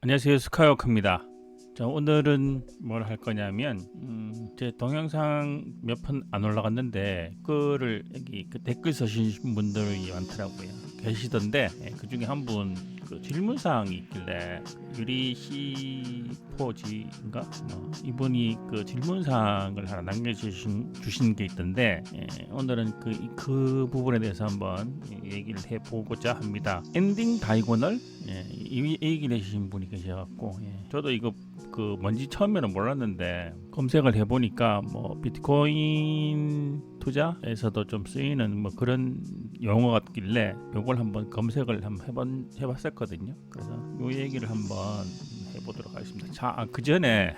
안녕하세요, 스카이워크입니다. 자, 오늘은 뭘 할 거냐면 제 동영상 몇 편 안 올라갔는데 그거를 여기 그 댓글 쓰신 분들이 많더라고요. 계시던데 그 중에 한 분 그 질문사항이 있길래 유리 C4G인가 이분이 그 질문사항을 하나 남겨주신 게 있던데 오늘은 그 부분에 대해서 한번 얘기를 해보고자 합니다. 엔딩 다이고널 이 얘기를 해주신 분이 계셔갖고 저도 이거 그 뭔지 처음에는 몰랐는데 검색을 해보니까 뭐 비트코인 투자에서도 좀 쓰이는 뭐 그런 용어 같길래 요걸 한번 검색을 한번 해봤었거든요. 그래서 요 얘기를 한번 해보도록 하겠습니다. 자, 그 전에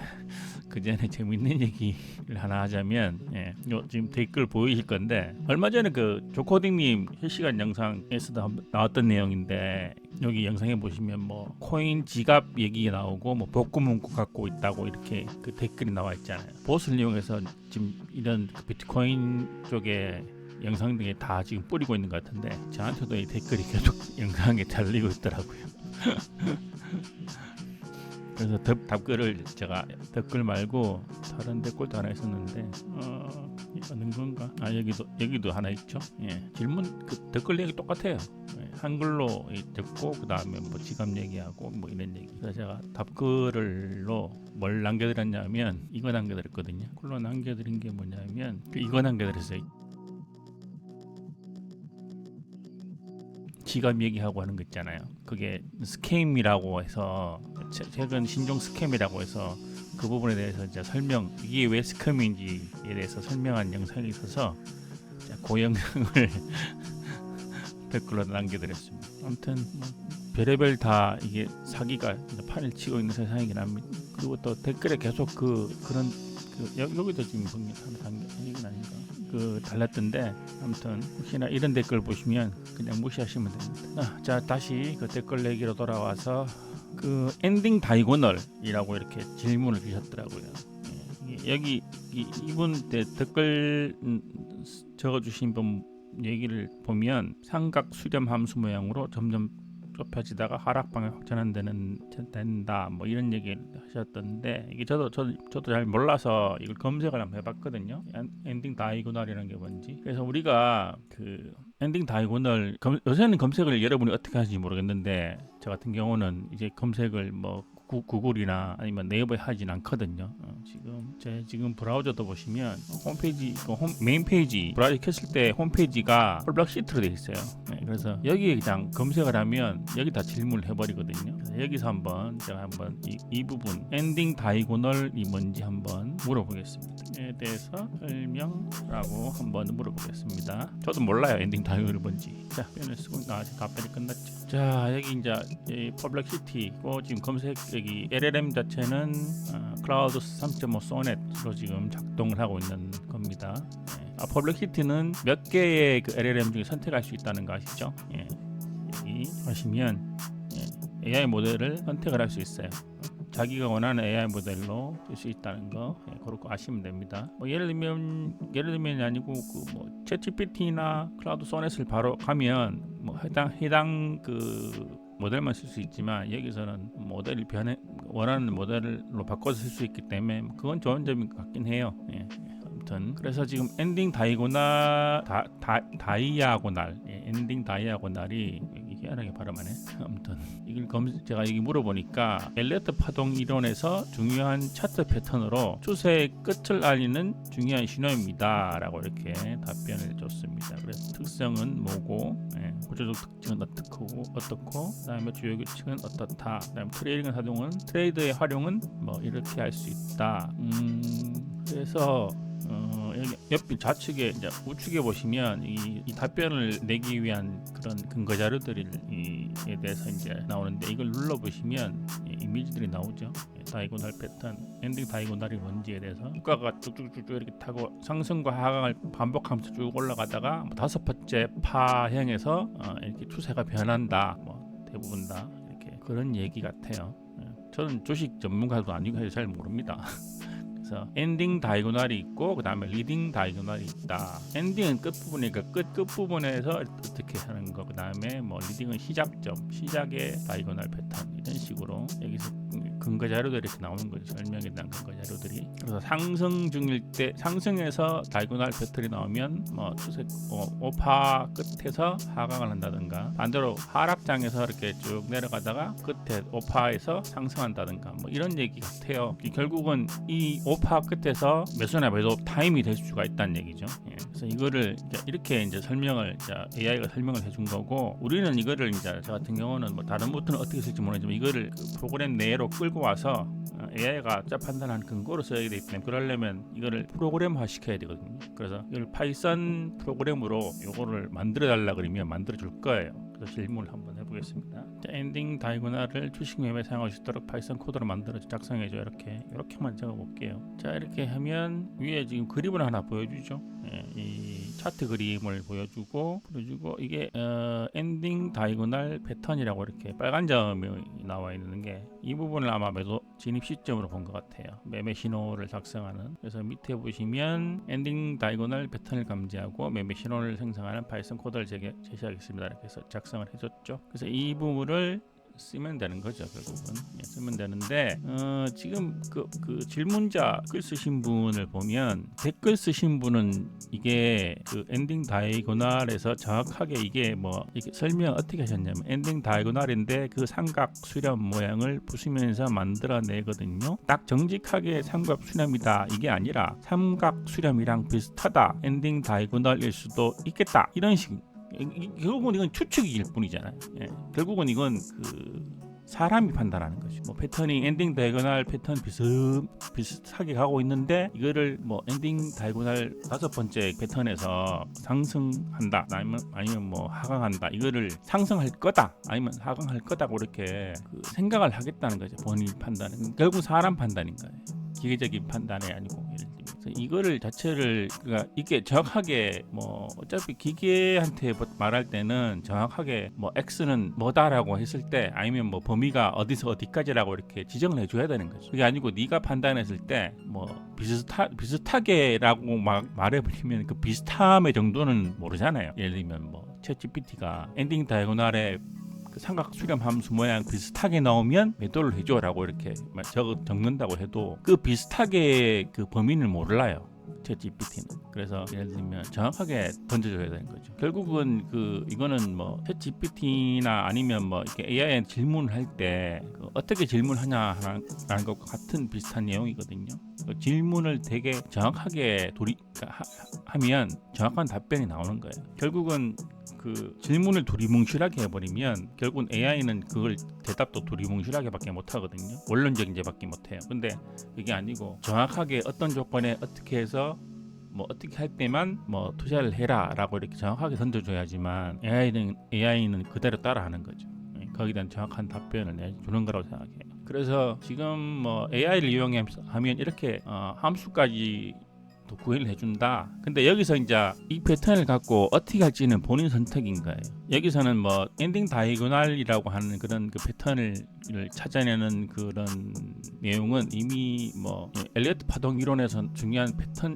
재밌는 얘기를 하나 하자면 요 지금 댓글 보이실 건데 얼마 전에 그 조코딩님 실시간 영상에서도 나왔던 내용인데 여기 영상에 보시면 뭐 코인 지갑 얘기가 나오고 뭐 복구 문구 갖고 있다고 이렇게 그 댓글이 나와 있잖아요. 봇을 이용해서 지금 이런 그 비트코인 쪽에 영상 등에 다 지금 뿌리고 있는 것 같은데 저한테도 이 댓글이 계속 영상에 달리고 있더라고요. 그래서 답글을 제가 댓글 말고 다른 댓글도 하나 있었는데 있는 건가? 여기도 하나 있죠. 질문 그 댓글 얘기 똑같아요. 한글로 듣고 그 다음에 뭐 지갑 얘기하고 뭐 이런 얘기. 그래서 제가 답글로 뭘 남겨드렸냐면 이거 남겨드렸거든요. 글로 남겨드린 게 뭐냐면 이거 남겨드렸어요. 지갑 얘기하고 하는 거 있잖아요. 그게 스캠이라고 해서 최근 신종 스캠이라고 해서 그 부분에 대해서 이제 이게 왜 스캠인지에 대해서 설명한 영상이 있어서 그 영상을 댓글로 남겨드렸습니다. 아무튼 뭐 별의별 다 이게 사기가 판을 치고 있는 세상이긴 합니다. 그리고 또 댓글에 계속 그런 여기도 지금 얘기는 아닌가 달랐던데 아무튼 혹시나 이런 댓글 보시면 그냥 무시하시면 됩니다. 자, 다시 그 댓글 얘기로 돌아와서 그 엔딩 다이고널이라고 이렇게 질문을 주셨더라고요. 여기 이분 댓글 적어주신 분 얘기를 보면 삼각 수렴 함수 모양으로 점점 좁혀지다가 하락방에 확전된다 뭐 이런 얘기를 하셨던데 이게 저도 잘 몰라서 이걸 검색을 한번 해봤거든요. 엔딩 다이고널이라는 게 뭔지. 그래서 우리가 그 엔딩 다이고널 요새는 검색을 여러분이 어떻게 하시는지 모르겠는데 저 같은 경우는 이제 검색을 뭐 구글이나 아니면 네이버에 하진 않거든요. 지금 브라우저도 보시면 홈페이지 메인 페이지 브라우저 켰을 때 홈페이지가 폴블럭 시트로 되어 있어요. 그래서 여기에 그냥 검색을 하면 여기 다 질문을 해버리거든요. 그래서 여기서 제가 한번 이 부분 엔딩 다이고널이 뭔지 한번 물어보겠습니다. 에 대해서 설명라고 한번 물어보겠습니다. 저도 몰라요, 엔딩 다이고널이 뭔지. 자, 펜을 쓰고 아직 답변이 끝났죠. 자, 여기 이제 폴블럭 시티고 지금 검색 여기 LLM 자체는 클라우드 3.5 소넷으로 지금 작동을 하고 있는 겁니다. 퍼블릭시티는 몇 개의 그 LLM 중에 선택할 수 있다는 거 아시죠? 여기 하시면 AI 모델을 선택을 할 수 있어요. 자기가 원하는 AI 모델로 쓸 수 있다는 거 그렇게 아시면 됩니다. 예를 들면 아니고 그 챗GPT나 클라우드 소넷을 바로 가면 해당 그 모델만 쓸 수 있지만 여기서는 모델을 원하는 모델로 바꿔서 쓸 수 있기 때문에 그건 좋은 점인 것 같긴 해요. 아무튼 그래서 지금 엔딩 다이아고날 엔딩 다이아고날이 희한하게 발음하네. 아무튼 제가 여기 물어보니까 엘리어트 파동 이론에서 중요한 차트 패턴으로 추세의 끝을 알리는 중요한 신호입니다 라고 이렇게 답변을 줬습니다. 그래서 특성은 뭐고 구조적 특징은 어떻고 그 다음에 주요 규칙은 어떻다, 그 다음에 트레이딩 사동은 트레이드의 활용은 뭐 이렇게 할 수 있다. 그래서 여기 옆 좌측에 이제 우측에 보시면 이 답변을 내기 위한 그런 근거 자료들에 대해서 이제 나오는데 이걸 눌러 보시면 이미지들이 나오죠. 다이고널 패턴, 엔딩 다이고널이 뭔지에 대해서 주가가 쭉쭉쭉 이렇게 타고 상승과 하강을 반복하면서 쭉 올라가다가 다섯 번째 파형에서 이렇게 추세가 변한다. 뭐 대부분 다 이렇게 그런 얘기 같아요. 저는 주식 전문가도 아니고 해서 잘 모릅니다. 그래서 엔딩 다이고널이 있고 그 다음에 리딩 다이고널이 있다. 엔딩은 끝부분이니까 끝부분에서 어떻게 하는 거, 그 다음에 뭐 리딩은 시작의 다이고널 패턴, 이런 식으로 여기서 근거 자료들이 이렇게 나오는 거죠. 설명에 대한 근거 자료들이. 그래서 상승 중일 때 상승에서 다이고널 패턴이 나오면 뭐 추세 오파 끝에서 하강을 한다든가, 반대로 하락장에서 이렇게 쭉 내려가다가 끝에 오파에서 상승한다든가, 뭐 이런 얘기 같아요. 결국은 이 오파 끝에서 매수나 매도 타임이 될 수가 있다는 얘기죠. 예. 그래서 이거를 이렇게 이제 설명을 AI가 설명을 해준 거고, 우리는 이거를 이제 저 같은 경우는 뭐 다른 부트는 어떻게 쓸지 모르지만 이거를 그 프로그램 내로 끌고 와서 AI가 판단하는 근거로 써야 되기 때문에, 그러려면 이거를 프로그램화 시켜야 되거든요. 그래서 이걸 파이썬 프로그램으로 이거를 만들어 달라 그러면 만들어 줄 거예요. 그래서 질문을 한번 해보겠습니다. 엔딩 다이고널을 주식 매매 사용할 수 있도록 파이썬 코드로 만들어 작성해줘. 이렇게만 적어볼게요. 자, 이렇게 하면 위에 지금 그림을 하나 보여주죠. 예, 이 차트 그림을 보여주고 이게 엔딩 다이고널 패턴이라고 이렇게 빨간 점이 나와 있는 게, 이 부분을 아마 매도 진입 시점으로 본 것 같아요. 매매 신호를 작성하는. 그래서 밑에 보시면 엔딩 다이고널 패턴을 감지하고 매매 신호를 생성하는 파이썬 코드를 제시하겠습니다. 이렇게 해서 작성을 해줬죠. 그래서 이 부분을 쓰면 되는 거죠. 결국은 쓰면 되는데, 지금 그 질문자 댓글 쓰신 분을 보면, 댓글 쓰신 분은 이게 그 엔딩 다이고널에서 정확하게 이게 뭐 이렇게 설명 어떻게 하셨냐면, 엔딩 다이고널인데 그 삼각 수렴 모양을 부수면서 만들어내거든요. 딱 정직하게 삼각 수렴이다 이게 아니라 삼각 수렴이랑 비슷하다, 엔딩 다이고널일 수도 있겠다, 이런 식. 결국은 이건 추측일 뿐이잖아요. 예. 결국은 이건 그 사람이 판단하는 거죠. 뭐 패턴이 엔딩 다이고널 패턴 비슷하게 가고 있는데, 이거를 뭐 엔딩 다이고널 5번째 패턴에서 상승한다, 아니면 뭐 하강한다, 이거를 상승할 거다 아니면 하강할 거다고 이렇게 그 생각을 하겠다는 거죠. 본인 판단은 결국 사람 판단인 거예요. 기계적인 판단이 아니고. 이거를 자체를, 그러니까 이게 정확하게 뭐 어차피 기계한테 말할 때는 정확하게 뭐 X는 뭐다라고 했을 때, 아니면 뭐 범위가 어디서 어디까지라고 이렇게 지정을 해줘야 되는 거죠. 그게 아니고 네가 판단했을 때 뭐 비슷하게라고 말해버리면 그 비슷함의 정도는 모르잖아요. 예를 들면 뭐 챗GPT가 엔딩 다이고널에 그 삼각 수렴 함수 모양 비슷하게 나오면 매도를 해줘라고 이렇게 적는다고 해도 그 비슷하게 그 범위를 몰라요, 챗GPT는. 그래서 예를 들면 정확하게 던져줘야 되는 거죠. 결국은 이거는 뭐 챗GPT나 아니면 뭐 이렇게 AI에 질문을 할 때 어떻게 질문하냐 하는 것과 같은 비슷한 내용이거든요. 질문을 되게 정확하게 하면 정확한 답변이 나오는 거예요. 결국은 그 질문을 두리뭉실하게 해버리면 결국은 AI는 그걸 대답도 두리뭉실하게밖에 못하거든요. 원론적인제밖에 못해요. 근데 이게 아니고 정확하게 어떤 조건에 어떻게 해서 뭐 어떻게 할 때만 뭐 투자를 해라라고 이렇게 정확하게 던져줘야지만 AI는 그대로 따라하는 거죠. 거기에 대한 정확한 답변을 내주는 거라고 생각해요. 그래서 지금 뭐 AI를 이용하면 이렇게 함수까지 구현을 해준다. 근데 여기서 이제 이 패턴을 갖고 어떻게 할지는 본인 선택인 거예요. 여기서는 뭐 엔딩 다이고널이라고 하는 그런 그 패턴을 찾아내는 그런 내용은 이미 뭐 엘리어트 파동 이론에서 중요한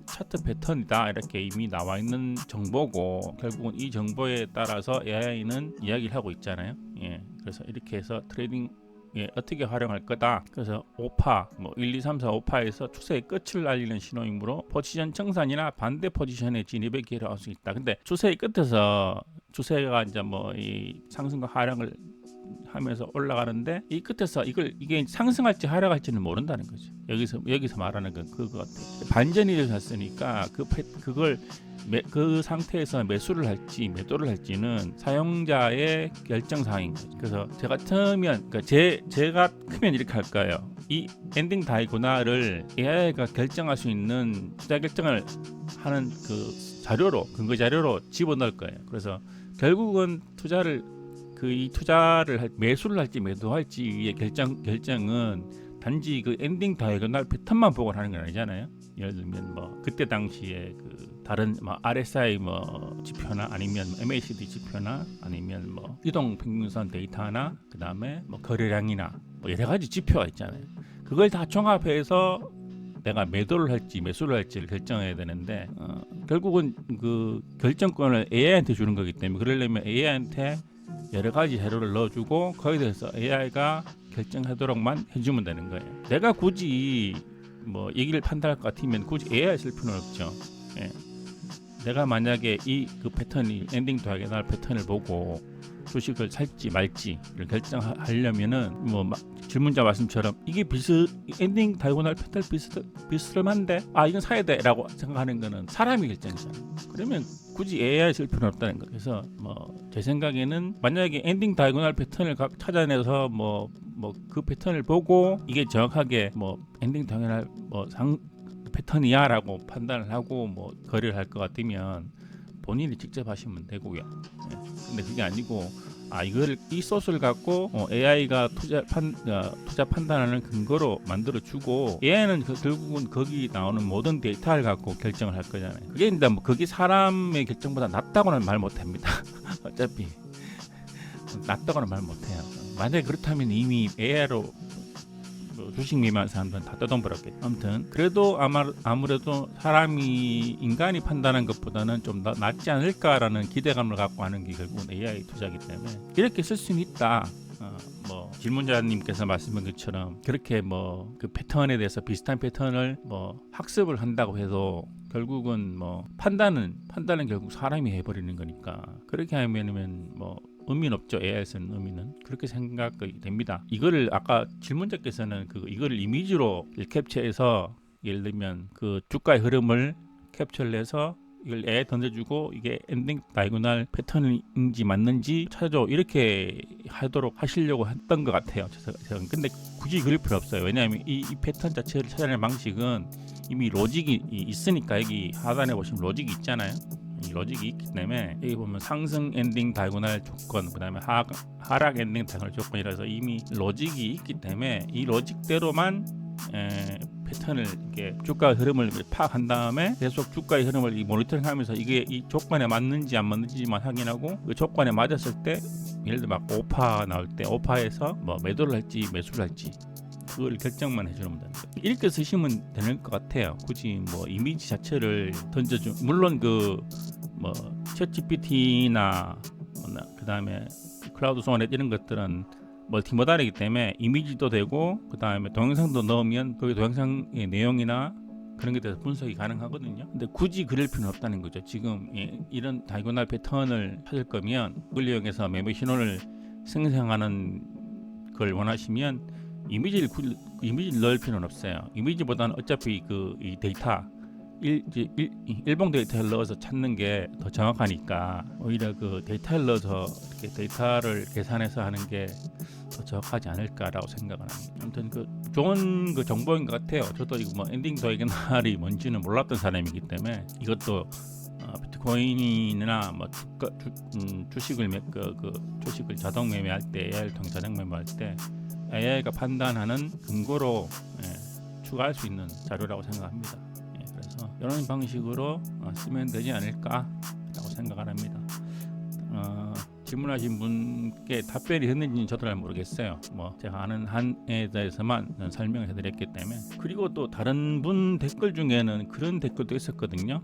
차트 패턴이다 이렇게 이미 나와 있는 정보고, 결국은 이 정보에 따라서 AI는 이야기를 하고 있잖아요. 예, 그래서 이렇게 해서 트레이딩 어떻게 활용할 거다. 그래서 오파, 뭐 1, 2, 3, 4, 오파에서 추세의 끝을 알리는 신호이므로 포지션 청산이나 반대 포지션의 진입의 기회를 얻을 수 있다. 근데 추세의 끝에서 추세가 이제 뭐 이 상승과 하락을 하면서 올라가는데, 이 끝에서 이게 상승할지 하락할지는 모른다는 거죠. 여기서 말하는 건 그거 같아요. 반전이 일어났으니까 그걸 그 상태에서 매수를 할지 매도를 할지는 사용자의 결정 사항인 거죠. 그래서 제가 제가 크면 이렇게 할 거예요. 이 엔딩 다이고널을 AI가 결정할 수 있는 투자 결정을 하는 그 근거 자료로 집어넣을 거예요. 그래서 결국은 이 투자를 매수를 할지 매도할지의 결정은 단지 그 엔딩 다이고널 패턴만 보고 하는 건 아니잖아요. 예를 들면 뭐 그때 당시에 그 다른 뭐 RSI 뭐 지표나 아니면 MACD 지표나 아니면 뭐 이동 평균선 데이터나 그다음에 뭐 거래량이나 뭐 여러 가지 지표가 있잖아요. 그걸 다 종합해서 내가 매도를 할지 매수를 할지를 결정해야 되는데 결국은 그 결정권을 AI한테 주는 거기 때문에 그러려면 AI한테 여러 가지 재료를 넣어주고 거기에 대해서 AI가 결정하도록만 해주면 되는 거예요. 내가 굳이 뭐 얘기를 판단할 것 같으면 굳이 AI 쓸 필요는 없죠. 예. 내가 만약에 이 그 패턴이 엔딩 다이고널 패턴을 보고 주식을 살지 말지를 결정하려면은 뭐 질문자 말씀처럼 이게 엔딩 다이고널 패턴 비슷한데 이건 사야 돼라고 생각하는 거는 사람이 결정이잖아요. 그러면 굳이 AI 쓸 필요는 없다는 거. 그래서 뭐 제 생각에는 만약에 엔딩 다이고널 패턴을 찾아내서 뭐 그 패턴을 보고 이게 정확하게 뭐 엔딩 다이고널 패턴이야라고 판단을 하고 뭐 거래를 할 것 같으면 본인이 직접 하시면 되고요. 예. 근데 그게 아니고 이거를 이 소스를 갖고 AI가 투자 판단하는 근거로 만들어 주고 AI는 결국은 거기 나오는 모든 데이터를 갖고 결정을 할 거잖아요. 그게 일단 뭐 그게 사람의 결정보다 낫다고는 말 못합니다. 어차피 낫다고는 말 못해요. 만약에 그렇다면 이미 AI로 주식 매매하는 사람들은 다 떠덤벌었겠죠. 아무튼 그래도 아무래도 인간이 판단한 것보다는 좀 더 낫지 않을까라는 기대감을 갖고 하는 게 결국은 AI 투자이기 때문에 이렇게 쓸 수는 있다. 뭐 질문자님께서 말씀한 것처럼 그렇게 뭐 그 패턴에 대해서 비슷한 패턴을 뭐 학습을 한다고 해도 결국은 뭐 판단은 결국 사람이 해버리는 거니까 그렇게 하면은 뭐 의미는 없죠. AI 쓰는 의미는 그렇게 생각이 됩니다. 이거를 아까 질문자께서는 이거를 이미지로 캡처해서 예를 들면 그 주가의 흐름을 캡처를 해서 이걸 AI 던져주고 이게 엔딩 다이고널 패턴인지 맞는지 찾아줘 이렇게 하시려고 했던 것 같아요. 저는 근데 굳이 그럴 필요 없어요. 왜냐하면 이 패턴 자체를 찾아내는 방식은 이미 로직이 있으니까 여기 하단에 보시면 로직이 있잖아요. 이 로직이 있기 때문에 여기 보면 상승 엔딩 다이고널 조건 그다음에 하락 엔딩 다이고널 조건이라서 이미 로직이 있기 때문에 이 로직대로만 패턴을 이렇게 주가 흐름을 파악한 다음에 계속 주가의 흐름을 모니터링하면서 이게 이 조건에 맞는지 안 맞는지만 확인하고 그 조건에 맞았을 때 예를 들어 막 오파 나올 때 오파에서 뭐 매도를 할지 매수를 할지 그걸 결정만 해주면 됩니다. 이렇게 쓰시면 되는 것 같아요. 굳이 뭐 이미지 자체를 던져주 물론 뭐 챗GPT나 그 다음에 클라우드 소넷 이런 것들은 멀티모달이기 때문에 이미지도 되고 그 다음에 동영상도 넣으면 거기 동영상의 내용이나 그런 것에 대해서 분석이 가능하거든요. 근데 굳이 그럴 필요는 없다는 거죠. 지금 이런 다이고널 패턴을 찾을 거면 그걸 이용해서 매매 신호를 생성하는 걸 원하시면 이미지를 넣을 필요는 없어요. 이미지보다는 어차피 이 데이터 일봉 데이터를 넣어서 찾는 게 더 정확하니까 오히려 그 데이터를 넣어서 이렇게 데이터를 계산해서 하는 게 더 정확하지 않을까라고 생각을 합니다. 아무튼 좋은 정보인 것 같아요. 저도 이거 뭐 엔딩 다이고널이 뭔지는 몰랐던 사람이기 때문에 이것도 비트코인이나 뭐 주식을 주식을 자동 매매할 때 AI를 통해 자동 매매할 때 AI가 판단하는 근거로 추가할 수 있는 자료라고 생각합니다. 그래서 이런 방식으로 쓰면 되지 않을까라고 생각을 합니다. 질문하신 분께 답변이 됐는지는 저도 잘 모르겠어요. 뭐 제가 아는 한에 대해서만 설명을 해드렸기 때문에. 그리고 또 다른 분 댓글 중에는 그런 댓글도 있었거든요.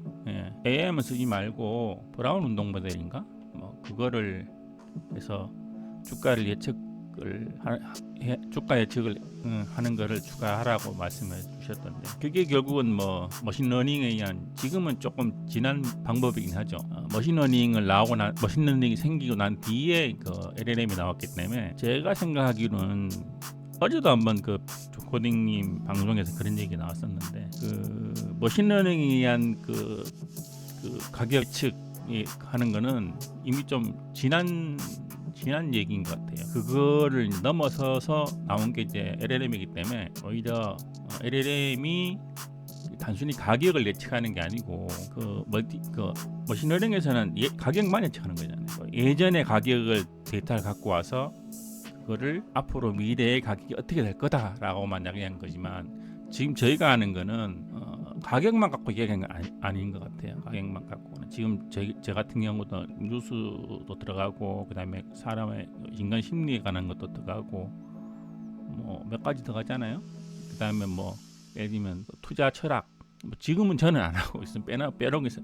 AI만 쓰지 말고 브라운 운동 모델인가? 뭐 그거를 해서 주가를 주가 예측을 하는 거를 추가하라고 말씀해 주셨던데 그게 결국은 뭐 머신러닝에 의한 지금은 조금 진한 방법이긴 하죠. 머신러닝이 생기고 난 뒤에 LLM이 나왔기 때문에 제가 생각하기로는 어제도 한번 코딩님 방송에서 그런 얘기 나왔었는데 머신러닝에 의한 가격 예측이 하는 거는 이미 좀 지난 얘기인 것 같아요. 그거를 넘어서서 나온 게 이제 LLM이기 때문에 오히려 LLM이 단순히 가격을 예측하는 게 아니고 머신러닝에서는 가격만 예측하는 거잖아요. 예전의 가격을 데이터를 갖고 와서 그거를 앞으로 미래의 가격이 어떻게 될 거다라고만 이야기한 거지만 지금 저희가 하는 거는 가격만 갖고 얘기하는 건 아닌 것 같아요. 가격만 갖고는 지금 제 같은 경우도 뉴스도 들어가고 그다음에 사람의 인간 심리에 관한 것도 들어가고 뭐 몇 가지 들어가잖아요. 그다음에 뭐 예를 들면 투자 철학, 뭐 지금은 저는 안 하고 있으면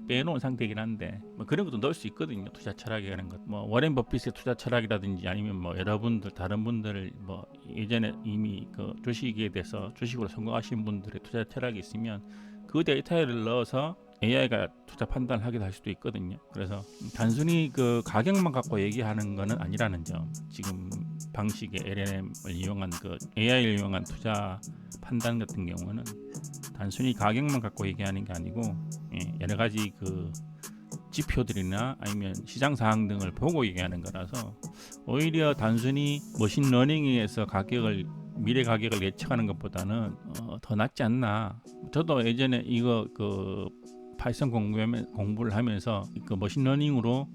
빼놓은 상태이긴 한데 뭐 그런 것도 넣을 수 있거든요. 투자 철학이라는 것, 뭐 워렌 버핏의 투자 철학이라든지 아니면 뭐 여러분들 다른 분들 뭐 예전에 이미 그 주식에 대해서 주식으로 성공하신 분들의 투자 철학이 있으면 그 데이터를 넣어서 AI가 투자 판단을 하기도 할 수도 있거든요. 그래서 단순히 그 가격만 갖고 얘기하는 거는 아니라는 점. 지금 방식의 LLM을 이용한 그 AI를 이용한 투자 판단 같은 경우는 단순히 가격만 갖고 얘기하는 게 아니고 여러 가지 그 지표들이나 아니면 시장 상황 등을 보고 얘기하는 거라서 오히려 단순히 머신러닝에서 미래 가격을 예측하는 것보다는 더 낫지 않나. 저도 예전에 이거 그 파이썬 공부를 하면서 그 머신러닝으로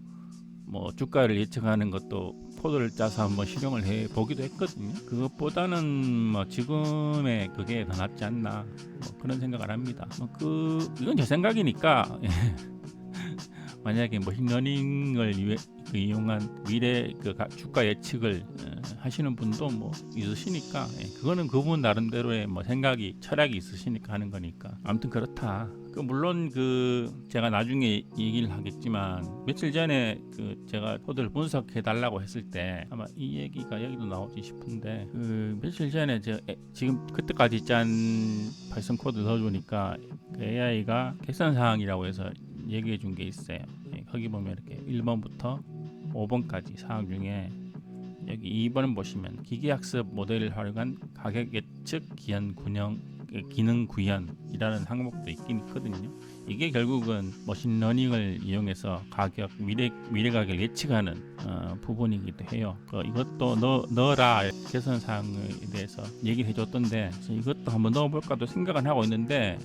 뭐 주가를 예측하는 것도 코드를 짜서 한번 실용을 해 보기도 했거든요. 그것보다는 뭐 지금의 그게 더 낫지 않나 뭐 그런 생각을 합니다. 이건 제 생각이니까 만약에 머신러닝을 이용한 미래 그 주가 예측을 하시는 분도 뭐 있으시니까 그거는 그분 나름대로의 뭐 생각이 철학이 있으시니까 하는 거니까 아무튼 그렇다. 물론 제가 나중에 얘기를 하겠지만 며칠 전에 제가 코드를 분석해 달라고 했을 때 아마 이 얘기가 여기도 나오지 싶은데 며칠 전에 지금 그때까지 짠 파이썬 코드 넣어주니까 AI가 객선 사항이라고 해서 얘기해 준 게 있어요. 거기 보면 이렇게 1번부터 5번까지 사항 중에 여기 2번을 보시면 기계학습 모델을 활용한 가격 예측 기능 구현이라는 항목도 있긴 있거든요. 이게 결국은 머신러닝을 이용해서 미래 가격을 예측하는 부분이기도 해요. 이것도 넣어라 개선 사항에 대해서 얘기를 해줬던데 이것도 한번 넣어볼까도 생각은 하고 있는데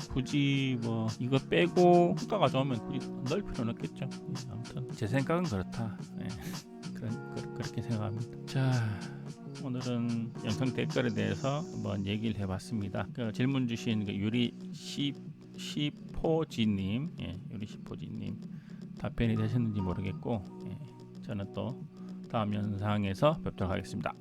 굳이 뭐 이거 빼고 효과가 좋으면 굳이 넣을 필요는 없겠죠. 아무튼 제 생각은 그렇다. 그렇게 생각합니다. 자, 오늘은 영상 댓글에 대해서 한번 얘기를 해봤습니다. 질문 주신 유리 시포지님, 유리 시포지님 답변이 되셨는지 모르겠고, 저는 또 다음 영상에서 뵙도록 하겠습니다.